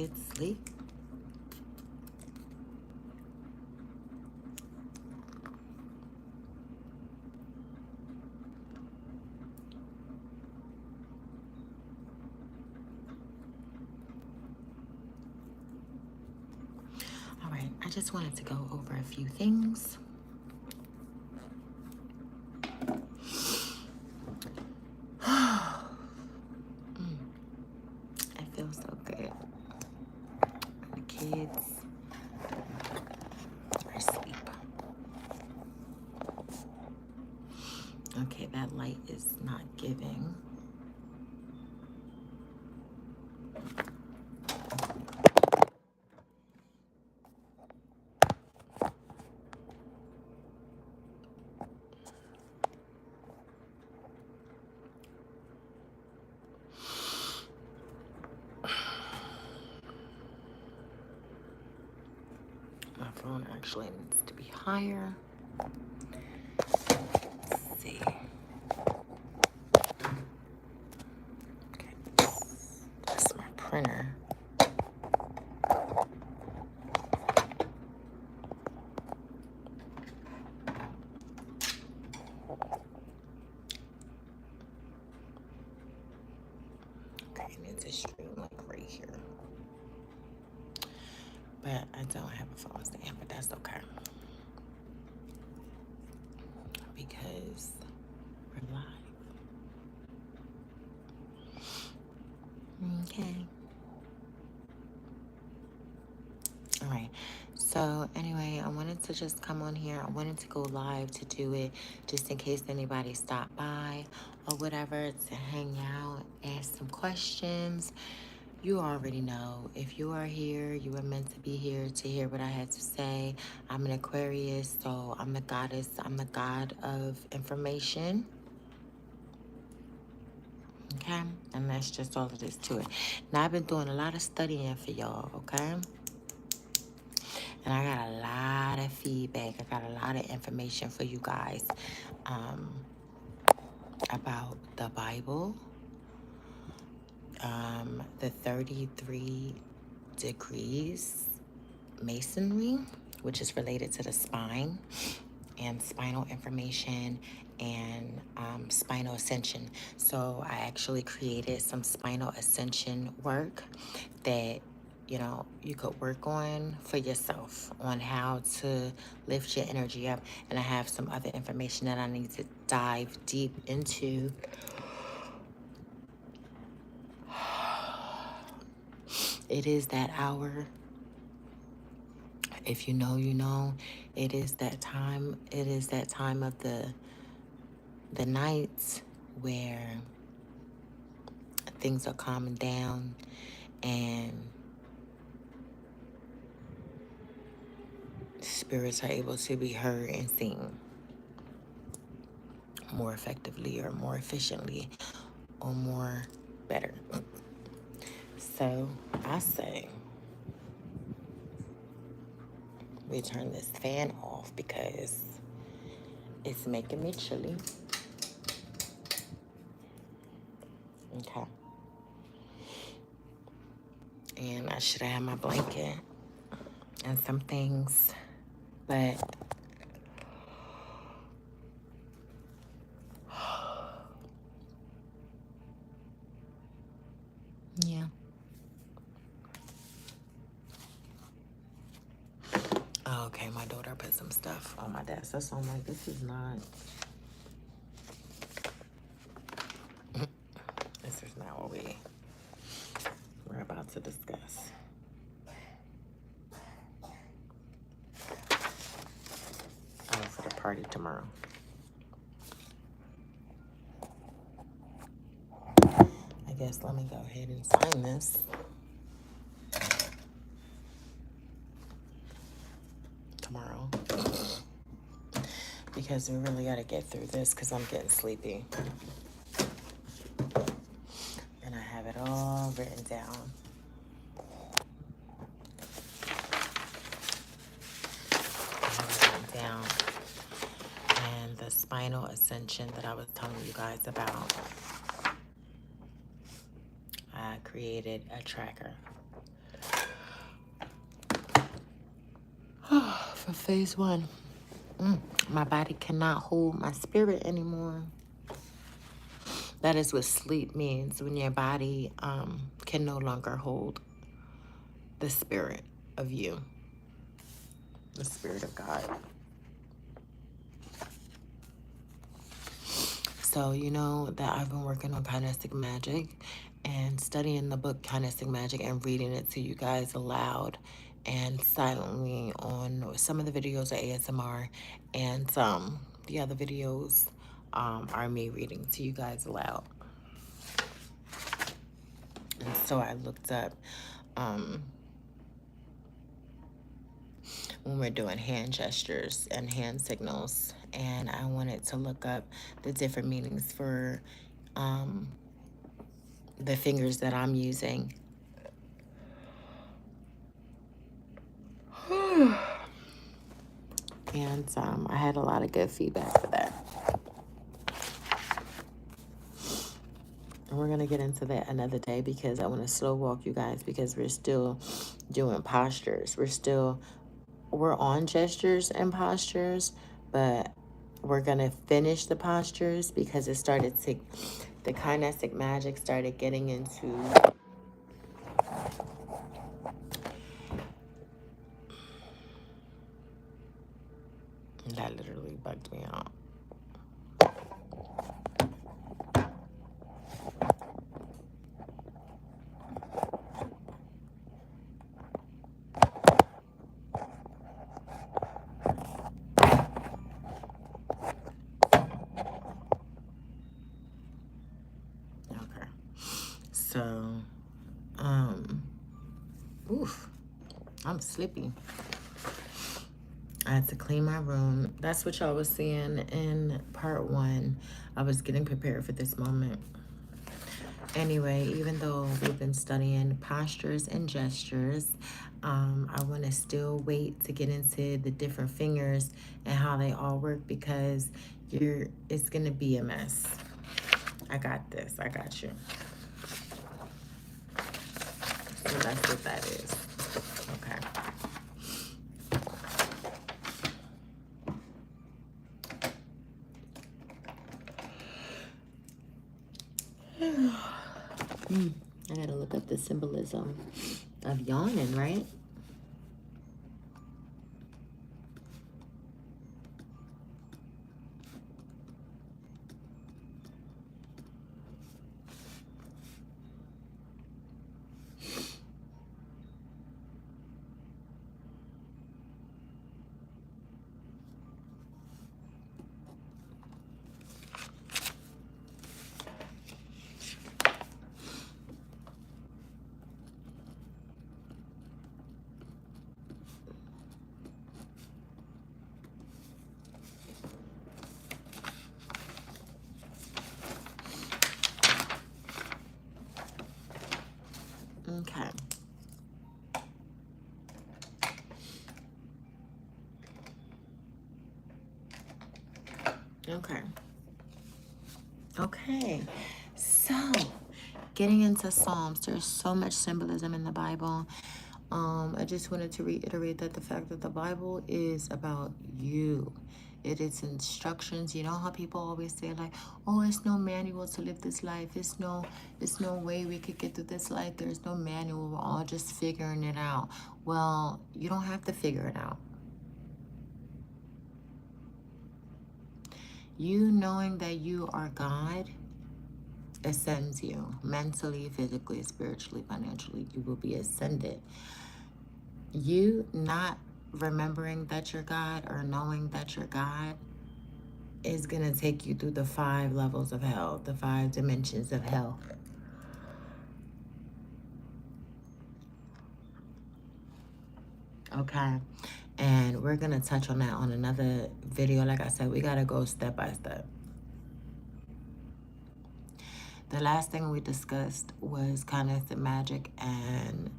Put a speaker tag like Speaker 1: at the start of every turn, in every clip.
Speaker 1: kids sleep. All right, I just wanted to go over a few things. It feels so good. The kids are asleep. Okay, that light is not giving. My phone actually needs to be higher. Let's see. Okay, that's my printer. Okay, it needs to stream like right here. But I don't have a phone stand, but that's okay. Because we're live. Okay. All right. So anyway, I wanted to just come on here. I wanted to go live to do it just in case anybody stopped by or whatever to hang out, ask some questions. You already know, if you are here, you were meant to be here to hear what I had to say. I'm an Aquarius, so I'm the goddess. I'm the god of information. Okay? And that's just all it is to it. Now, I've been doing a lot of studying for y'all, okay? And I got a lot of feedback. I got a lot of information for you guys about the Bible, the 33 degrees masonry, which is related to the spine, and spinal information, and spinal ascension. So I actually created some spinal ascension work that you could work on for yourself on how to lift your energy up. And I have some other information that I need to dive deep into. It is that hour. If you know, you know. It is that time. It is that time of the nights where things are calming down and spirits are able to be heard and seen more effectively or more efficiently or more better. So I say we turn this fan off because it's making me chilly. Okay. And I should have had my blanket and some things, but yeah. Oh, okay, my daughter put some stuff on my desk. So I'm like, this is not what we're about to discuss. Oh, for the party tomorrow. I guess let me go ahead and sign this. Tomorrow. Because we really got to get through this because I'm getting sleepy. And I have it all written down. And the spinal ascension that I was telling you guys about, I created a tracker Phase 1. My body cannot hold my spirit anymore. That is what sleep means, when your body can no longer hold the spirit of you, the spirit of God. So you know that I've been working on kinesthetic magic and studying the book Kinesthetic Magic and reading it to you guys aloud and silently on some of the videos are ASMR, and the other videos are me reading to you guys aloud. And so I looked up when we're doing hand gestures and hand signals, and I wanted to look up the different meanings for the fingers that I'm using. And I had a lot of good feedback for that. And we're going to get into that another day, because I want to slow walk you guys, because we're still doing postures. We're on gestures and postures, but we're going to finish the postures because the kinesthetic magic started getting into that. Literally bugged me out. Okay. So, oof, I'm sleepy. I had to clean my room. That's what y'all was seeing in part 1. I was getting prepared for this moment. Anyway, even though we've been studying postures and gestures, I want to still wait to get into the different fingers and how they all work, because it's going to be a mess. I got this. I got you. So that's what that is. Okay. I gotta look up the symbolism of yawning, right? Okay. Okay. Okay. So, getting into Psalms, there's so much symbolism in the Bible. I just wanted to reiterate that the fact that the Bible is about you. It is instructions. You know how people always say, like, oh, it's no manual to live this life. It's no way we could get through this life. There's no manual. We're all just figuring it out. Well, you don't have to figure it out. You knowing that you are God ascends you mentally, physically, spiritually, financially. You will be ascended. You not remembering that you're God or knowing that you're God is going to take you through the 5 levels of hell, the 5 dimensions of hell. Okay. And we're going to touch on that on another video. Like I said, we got to go step by step. The last thing we discussed was kinesthetic magic and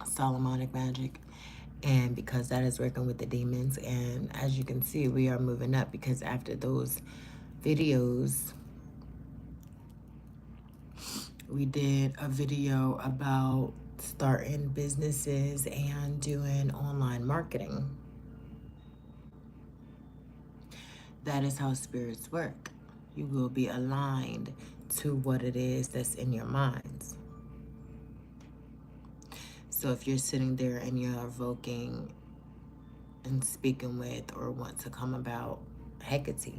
Speaker 1: Solomonic magic, and because that is working with the demons. And as you can see, we are moving up, because after those videos, we did a video about starting businesses and doing online marketing. That is how spirits work. You will be aligned to what it is that's in your minds. So if you're sitting there and you're evoking and speaking with or want to come about Hecate,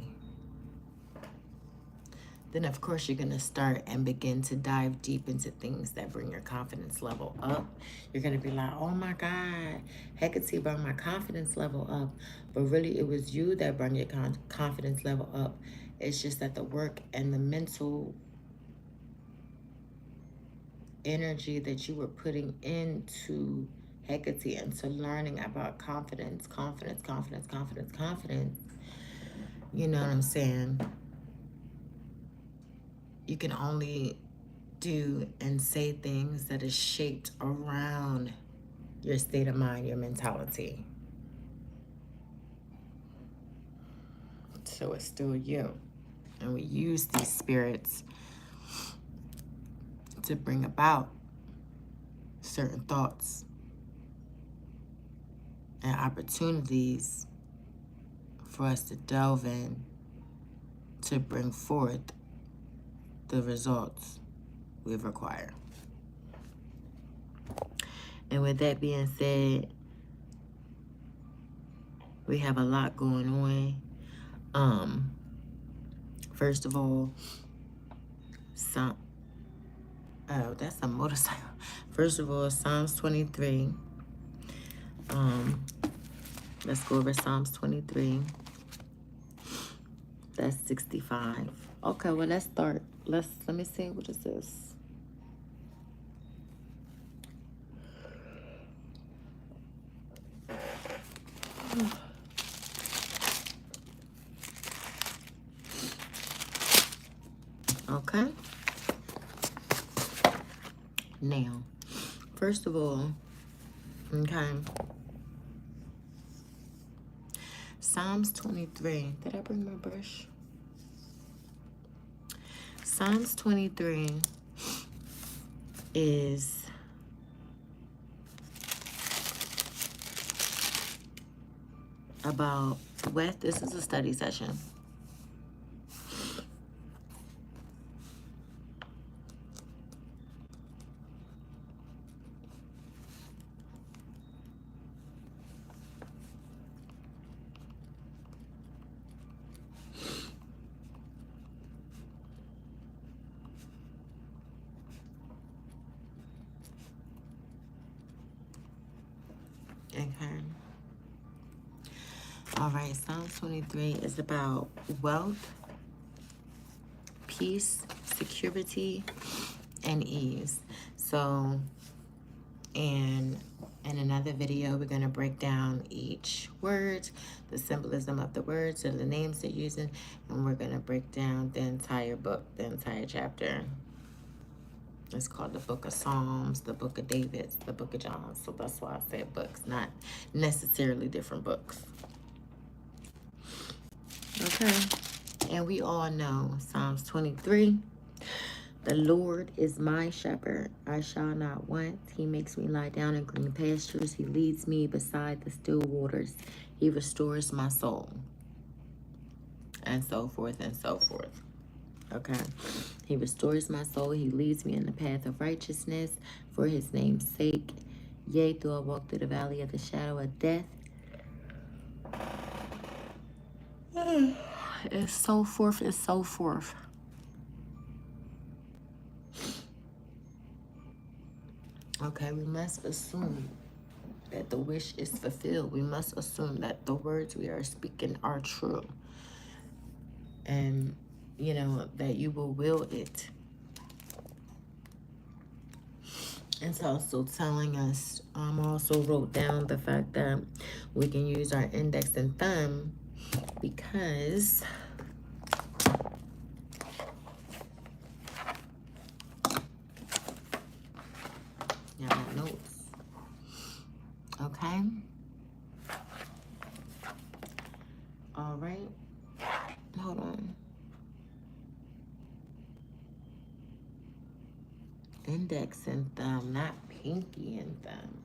Speaker 1: then of course you're going to start and begin to dive deep into things that bring your confidence level up. You're going to be like, oh my God, Hecate brought my confidence level up. But really it was you that brought your confidence level up. It's just that the work and the mental energy that you were putting into Hecate, into learning about confidence, you know what I'm saying? You can only do and say things that is shaped around your state of mind, your mentality. So it's still you. And we use these spirits to bring about certain thoughts and opportunities for us to delve in to bring forth the results we require. And with that being said, we have a lot going on. First of all, oh, that's a motorcycle. First of all, Psalms 23. Let's go over Psalms 23. That's 65. Okay, well, let's start. Let me see, what is this? Okay. Now, first of all, okay, Psalms 23. Did I bring my brush? Psalms 23 is about this is a study session. Okay. All right, Psalm 23 is about wealth, peace, security, and ease. So, in another video, we're going to break down each word, the symbolism of the words and the names they're using, and we're going to break down the entire book, the entire chapter. It's called the Book of Psalms, the Book of David, the Book of John. So that's why I said books, not necessarily different books. Okay. And we all know Psalms 23. The Lord is my shepherd, I shall not want. He makes me lie down in green pastures. He leads me beside the still waters. He restores my soul. And so forth and so forth. Okay. He restores my soul. He leads me in the path of righteousness for his name's sake. Yea, though I walk through the valley of the shadow of death. It's so forth. It's so forth. Okay, we must assume that the wish is fulfilled. We must assume that the words we are speaking are true. And, you know, that you will will it. It's also telling us, also wrote down the fact that we can use our index and thumb because y'all got notes. Okay. All right. Hold on. index and thumb, not pinky and thumb.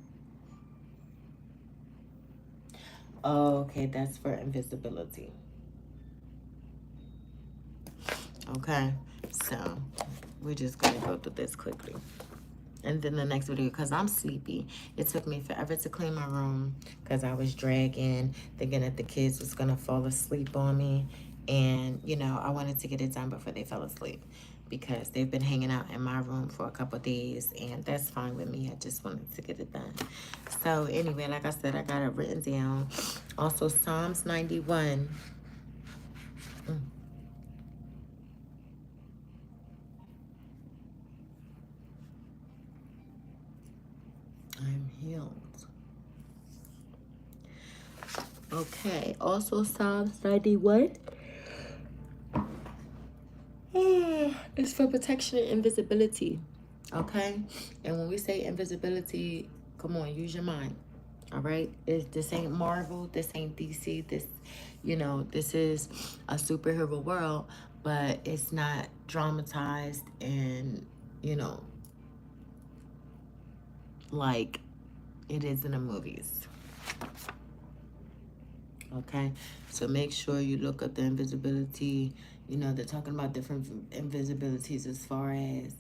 Speaker 1: Oh, okay, that's for invisibility. Okay, so we're just gonna go through this quickly. And then the next video, because I'm sleepy. It took me forever to clean my room because I was dragging, thinking that the kids was going to fall asleep on me. And, you know, I wanted to get it done before they fell asleep because they've been hanging out in my room for a couple of days. And that's fine with me. I just wanted to get it done. So anyway, like I said, I got it written down. Also, Psalms 91. I'm healed. Okay, also Psalms 91. It's for protection and invisibility. Okay? And when we say invisibility, come on, use your mind. All right? This ain't Marvel. This ain't DC. This, you know, this is a superhero world, but it's not dramatized and, you know, like it is in the movies. Okay? So make sure you look up the invisibility. You know, they're talking about different invisibilities as far as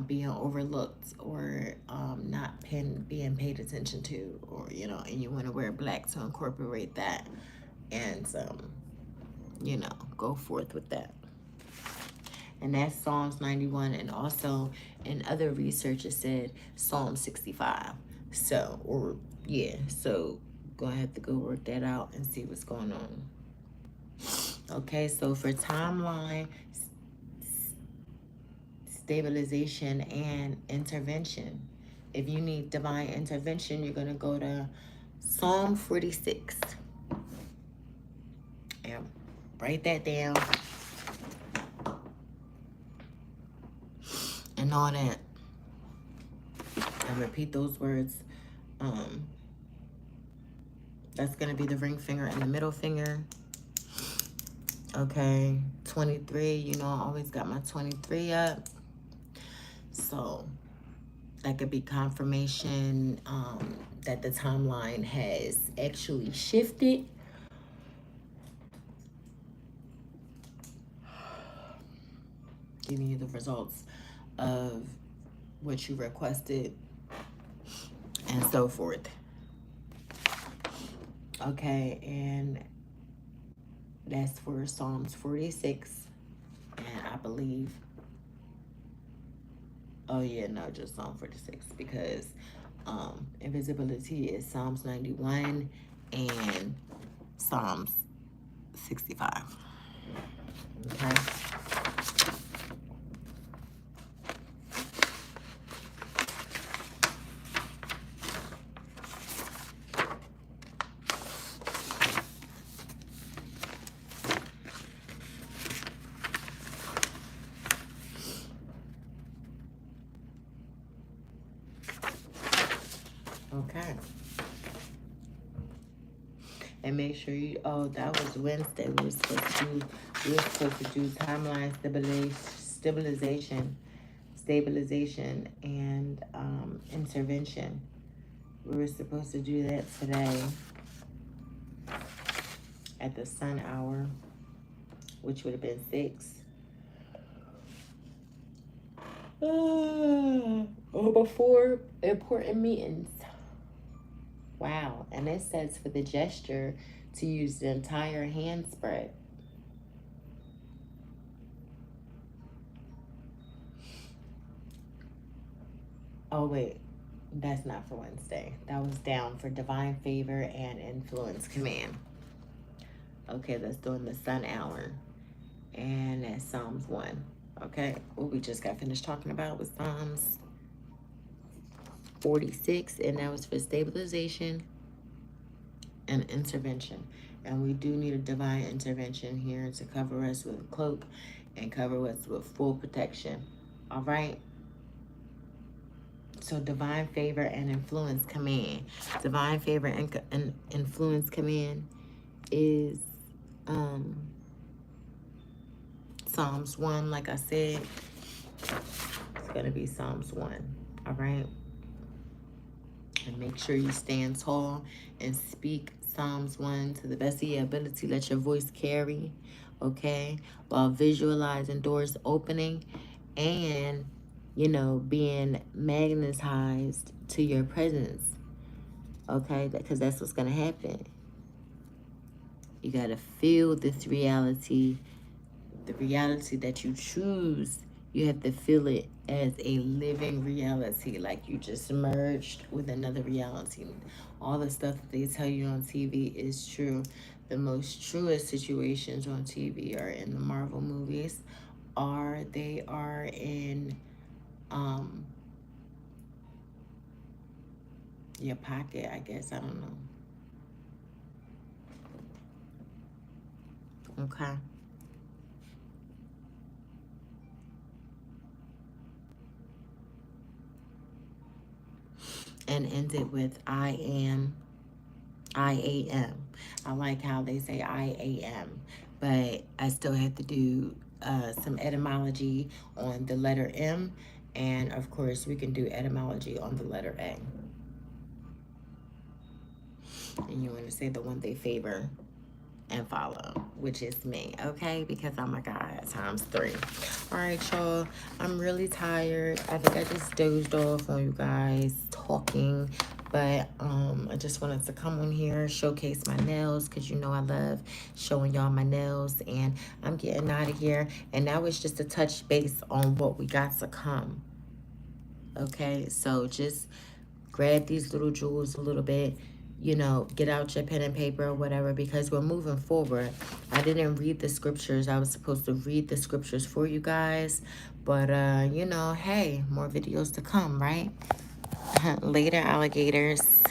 Speaker 1: being overlooked or not being paid attention to, or, you know, and you want to wear black to incorporate that and, you know, go forth with that. And that's Psalms 91. And also in other research, it said Psalm 65. So, or yeah, so gonna have to go work that out and see what's going on. Okay, so for timeline, stabilization, and intervention. If you need divine intervention, you're going to go to Psalm 46. And write that down. And all that. And repeat those words. That's going to be the ring finger and the middle finger. Okay, 23. You know, I always got my 23 up. So that could be confirmation that the timeline has actually shifted. Giving you the results of what you requested and so forth. Okay, and that's for Psalms 46. And I believe, oh yeah, no, just Psalm 46, because invisibility is Psalms 91 and Psalms 65. Okay. Okay. And make sure you, oh, that was Wednesday. We were supposed to do timeline stabilization and intervention. We were supposed to do that today at the sun hour, which would have been 6. Or before important meetings. Wow. And it says for the gesture to use the entire hand spread. Oh, wait. That's not for Wednesday. That was down for divine favor and influence command. Okay, that's doing the sun hour. And that's Psalms 1. Okay, what we just got finished talking about was Psalms 46, and that was for stabilization and intervention. And we do need a divine intervention here to cover us with a cloak and cover us with full protection. All right? So divine favor and influence command. Divine favor and influence command is Psalms 1, like I said. going to be Psalms 1. All right? And make sure you stand tall and speak Psalms 1 to the best of your ability. Let your voice carry, okay? While visualizing doors opening and, you know, being magnetized to your presence, okay? Because that's what's going to happen. You got to feel this reality, the reality that you choose. You have to feel it as a living reality, like you just merged with another reality. All the stuff that they tell you on TV is true. The most truest situations on TV are in the Marvel movies, or they are in your pocket, I guess. I don't know. Okay. And end it with I am. I like how they say but I still have to do some etymology on the letter M. And of course, we can do etymology on the letter A. And you want to say the one they favor and follow, which is me, okay? Because oh my God, times 3. All right, y'all. I'm really tired. I think I just dozed off on you guys talking, but I just wanted to come on here, showcase my nails, because you know I love showing y'all my nails, and I'm getting out of here. And that was just a touch base on what we got to come, okay? So just grab these little jewels a little bit, you know, get out your pen and paper or whatever, because we're moving forward. I didn't read the scriptures. I was supposed to read the scriptures for you guys, but you know, hey, more videos to come, right? Later, alligators.